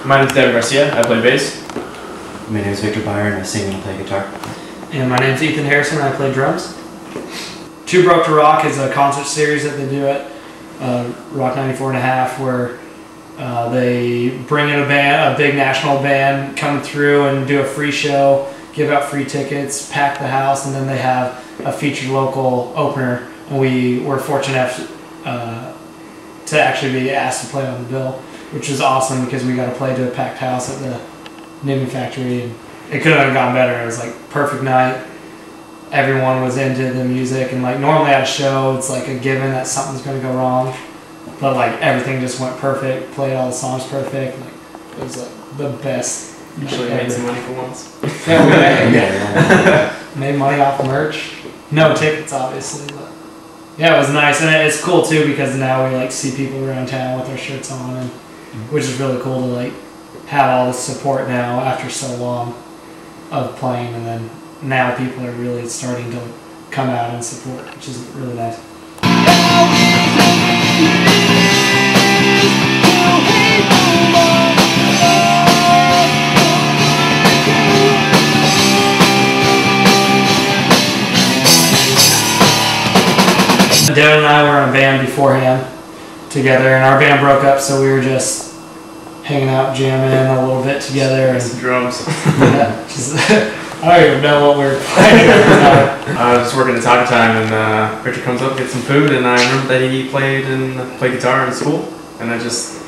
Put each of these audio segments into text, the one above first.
My name's Devin Garcia. I play bass. My name is Victor Byron. I sing and play guitar. And my name's Ethan Harrison. I play drums. Too Broke to Rock is a concert series that they do at Rock 94.5, where they bring in a big national band, come through and do a free show, give out free tickets, pack the house, and then they have a featured local opener. And we were fortunate to actually be asked to play on the bill, which was awesome because we got to play to a packed house at the Knitting Factory, and it couldn't have gone better. It was like perfect night. Everyone was into the music, and like normally at a show, it's like a given that something's going to go wrong, but like everything just went perfect. Played all the songs perfect. Like it was like the best. Actually made some money for once. Yeah, we made money off merch. No tickets, obviously, but yeah, it was nice, and it's cool too because now we like see people around town with their shirts on, and which is really cool to like have all this support now after so long of playing, and then now people are really starting to come out and support, which is really nice. Devin and I were in a band beforehand together, and our band broke up, so we were just hanging out, jamming a little bit together. And some drums. Yeah, I don't even know what we were playing. I was just working at Taco Time, and Richard comes up, gets some food, and I remember that he played guitar in school, and I just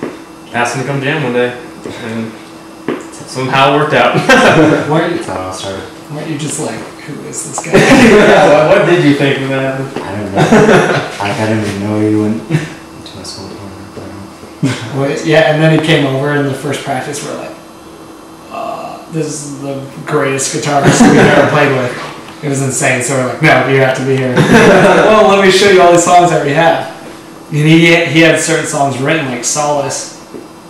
asked him to come jam one day, and somehow it worked out. That's how it all started. Weren't you just like, who is this guy? Yeah, what did you think of that? I don't know. I didn't even know you went to my school tournament. Well, yeah, and then he came over, and the first practice we're like, this is the greatest guitarist we've ever played with. It was insane, so we're like, no, you have to be here. Well, let me show you all these songs that we have. And he had certain songs written, like Solace,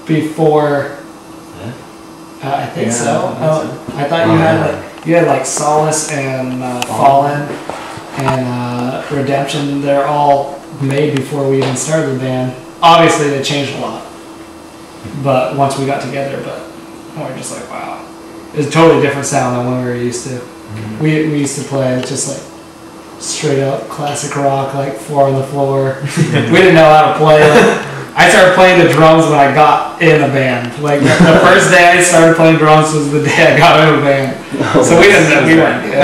before, I think so. I thought you had like Solace and Fallen and Redemption. They're all made before we even started the band. Obviously, they changed a lot, but once we got together, we're just like, wow. It's a totally different sound than what we were used to. Mm-hmm. We used to play just like straight up classic rock, like 4 on the floor. We didn't know how to play. I started playing the drums when I got in a band. Like the first day I started playing drums was the day I got in a band. So we didn't know, we weren't good.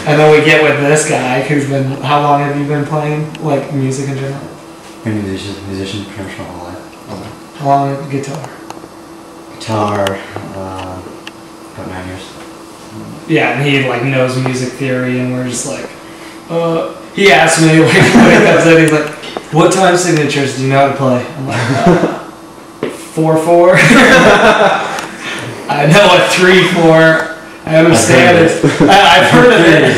And then we get with this guy who's been, how long have you been playing like music in general? Been a musician professional all life. How long guitar? Guitar, about 9 years. Yeah, and he like knows music theory, and we're just like, he asked me like, when he comes in, he's like, what time signatures do you know how to play? I'm like, 4/4. I know a 3/4. I understand it. I've heard of it.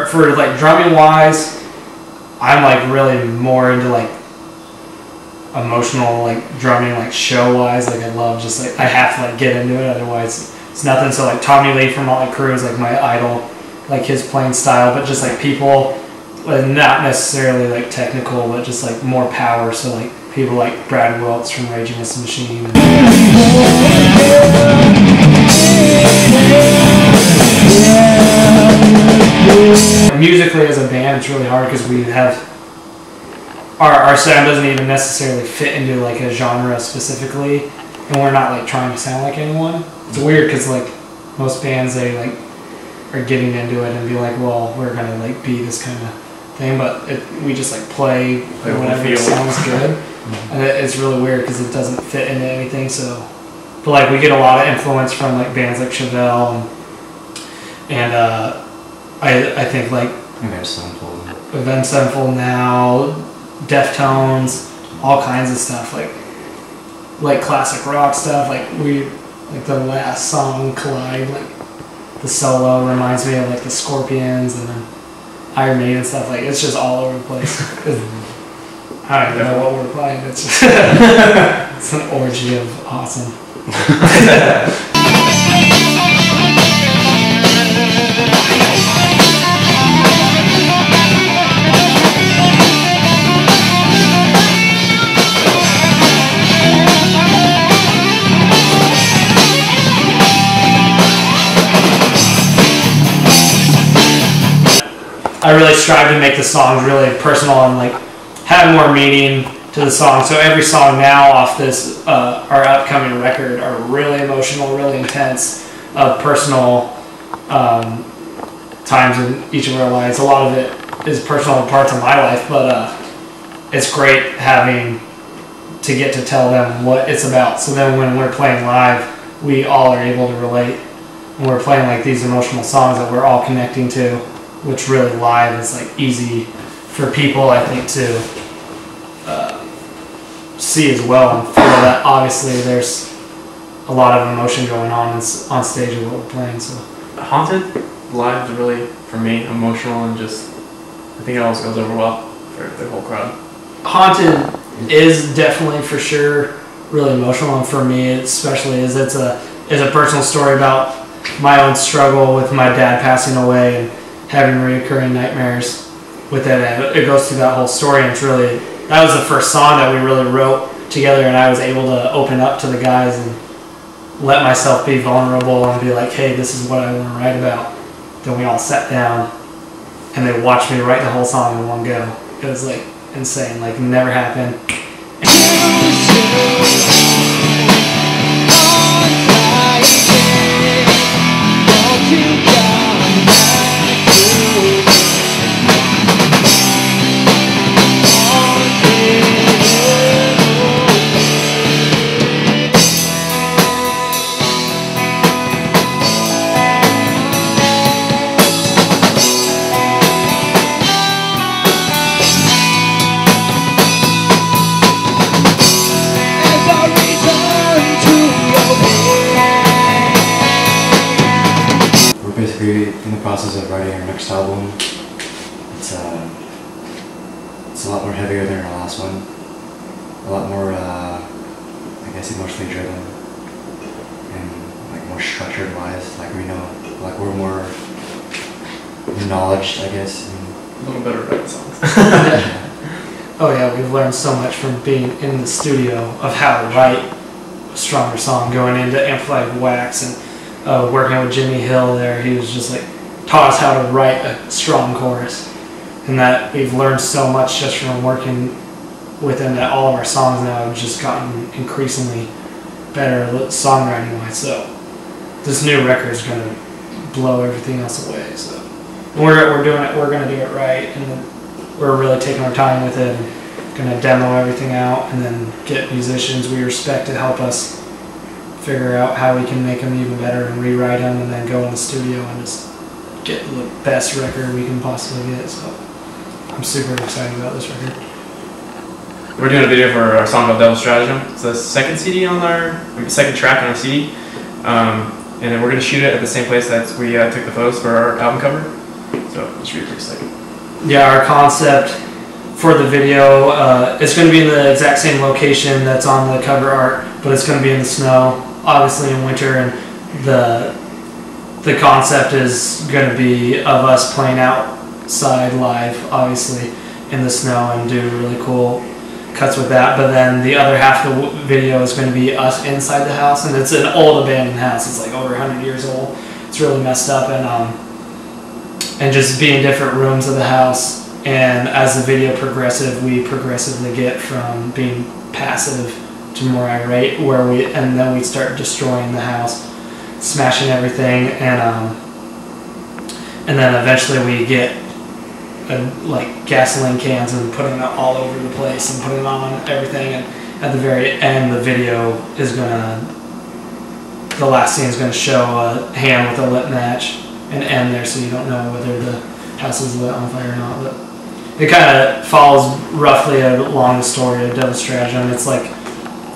For like drumming wise, I'm like really more into like emotional like drumming, like show wise. Like I love just like I have to like get into it, otherwise it's nothing. So like Tommy Lee from Ault is like my idol, like his playing style, but just like people, not necessarily like technical, but just like more power. So like people like Brad Wiltz from Rage Against the Machine. Musically as a band, it's really hard because we have our sound doesn't even necessarily fit into like a genre specifically, and we're not like trying to sound like anyone. It's weird because like most bands, they like are getting into it and be like, well, we're gonna like be this kind of thing, but we just like play whatever sounds good, and it's really weird because it doesn't fit into anything. So, but like we get a lot of influence from like bands like Chevelle and I think like Event Sevenfold. Event Sevenfold now, Deftones, all kinds of stuff, like classic rock stuff, like the last song, Collide, like the solo reminds me of like the Scorpions and then Iron Maiden stuff, like it's just all over the place. I don't even know what we're playing, it's just it's an orgy of awesome. I really strive to make the songs really personal and like have more meaning to the song. So every song now off this our upcoming record are really emotional, really intense, personal times in each of our lives. A lot of it is personal parts of my life, but it's great having to get to tell them what it's about. So then when we're playing live, we all are able to relate. And we're playing like these emotional songs that we're all connecting to, which really live is like easy for people, I think, to see as well and feel that obviously there's a lot of emotion going on stage of what we're playing. So Haunted live is really, for me, emotional and just, I think it always goes over well for the whole crowd. Haunted is definitely for sure really emotional, and for me especially is it's a personal story about my own struggle with my dad passing away and having reoccurring nightmares with it, and it goes through that whole story. And it's really, that was the first song that we really wrote together, and I was able to open up to the guys and let myself be vulnerable and be like, hey, this is what I want to write about. Then we all sat down and they watched me write the whole song in one go. It was like insane, like never happened. In the process of writing our next album. It's a lot more heavier than our last one. A lot more, I guess, emotionally driven and like more structured wise. Like we know, like we're more knowledge, I guess. A little better about songs. Oh yeah, we've learned so much from being in the studio of how to write a stronger song, going into amplified wax and working with Jimmy Hill there. He was just like taught us how to write a strong chorus, and that we've learned so much just from working with him that all of our songs now have just gotten increasingly better songwriting wise. So this new record is going to blow everything else away. So we're doing it. We're going to do it right, and then we're really taking our time with it. And going to demo everything out, and then get musicians we respect to help us figure out how we can make them even better and rewrite them, and then go in the studio and just get the best record we can possibly get. So I'm super excited about this record. We're doing a video for our song called Devil's Stratagem. It's the second second track on our CD, and then we're going to shoot it at the same place that we took the photos for our album cover. So it's really pretty sick. Yeah, our concept for the video, it's going to be in the exact same location that's on the cover art, but it's going to be in the snow, obviously in winter, and the concept is going to be of us playing outside live, obviously, in the snow, and do really cool cuts with that. But then the other half of the video is going to be us inside the house, and it's an old abandoned house. It's like over 100 years old. It's really messed up, and just be in different rooms of the house. And as the video we progressively get from being passive to more irate, and then we start destroying the house, smashing everything, and then eventually we get like gasoline cans and putting them all over the place and putting them on everything. And at the very end, the video is the last scene is gonna show a hand with a lit match and end there, so you don't know whether the passes the on fire or not. But it kind of follows roughly along the story of Devil's Stratagem. It's like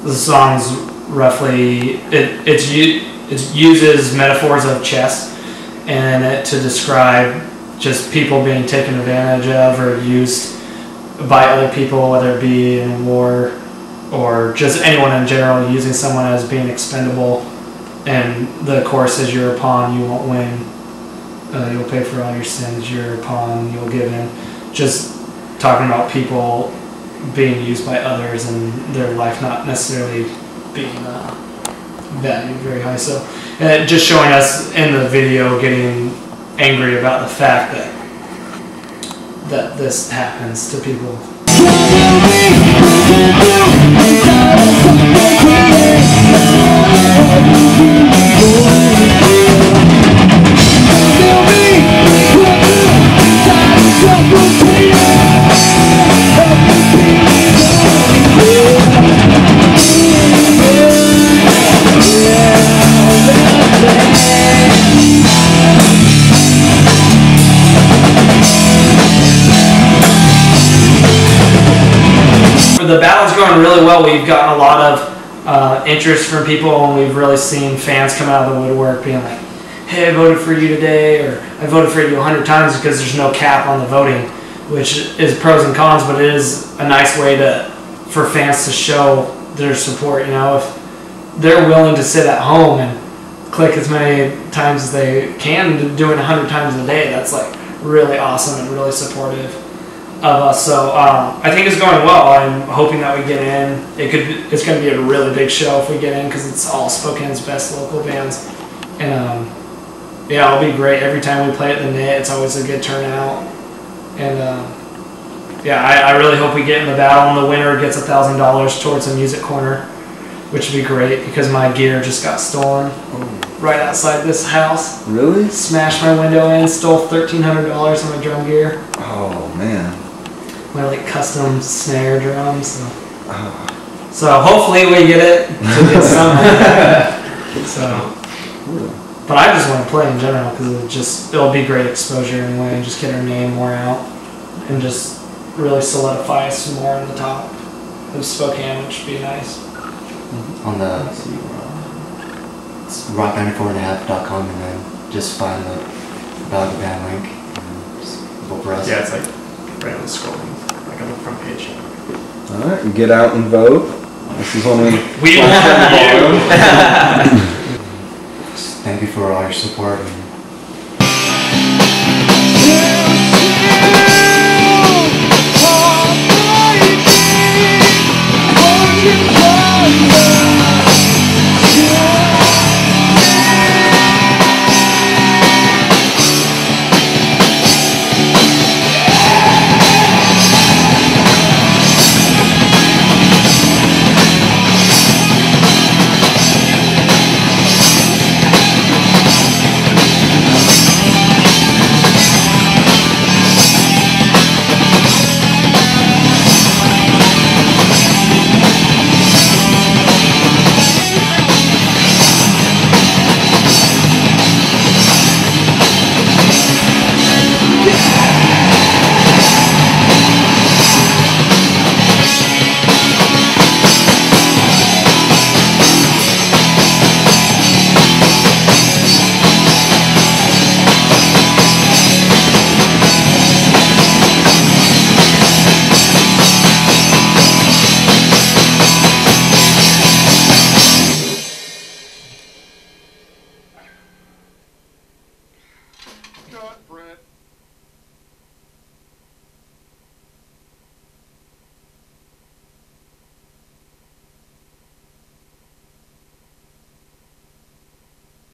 the song's roughly it uses metaphors of chess and to describe just people being taken advantage of or used by other people, whether it be in war or just anyone in general, using someone as being expendable. And the chorus is, "You're a pawn, you won't win. You'll pay for all your sins. You're a pawn, you'll give in." Just talking about people being used by others and their life not necessarily being valued very high. So just showing us in the video getting angry about the fact that this happens to people. The battle's going really well. We've gotten a lot of interest from people, and we've really seen fans come out of the woodwork being like, "Hey, I voted for you today," or "I voted for you 100 times," because there's no cap on the voting, which is pros and cons, but it is a nice way for fans to show their support. You know, if they're willing to sit at home and click as many times as they can, do it 100 times a day, that's like really awesome and really supportive of us. So I think it's going well. I'm hoping that we get in. It's going to be a really big show if we get in, because it's all Spokane's best local bands. And yeah, it'll be great. Every time we play at the Knit, it's always a good turnout. And yeah, I really hope we get in the battle, and the winner gets $1,000 towards a music corner, which would be great, because my gear just got stolen right outside this house. Really? Smashed my window in, stole $1,300 of my drum gear. Oh man. My like custom snare drums. So hopefully we get it to get somewhere. So, but I just want to play in general, because it'll be great exposure anyway, and just get our name more out, and just really solidify us some more on the top of Spokane, which would be nice. On the it's rock94.5.com, and then just find the about the band link and just vote for us. Yeah, it's like right on the scrolling, like on the front page. Alright, get out and vote. This is only We want you. Thank you for all your support and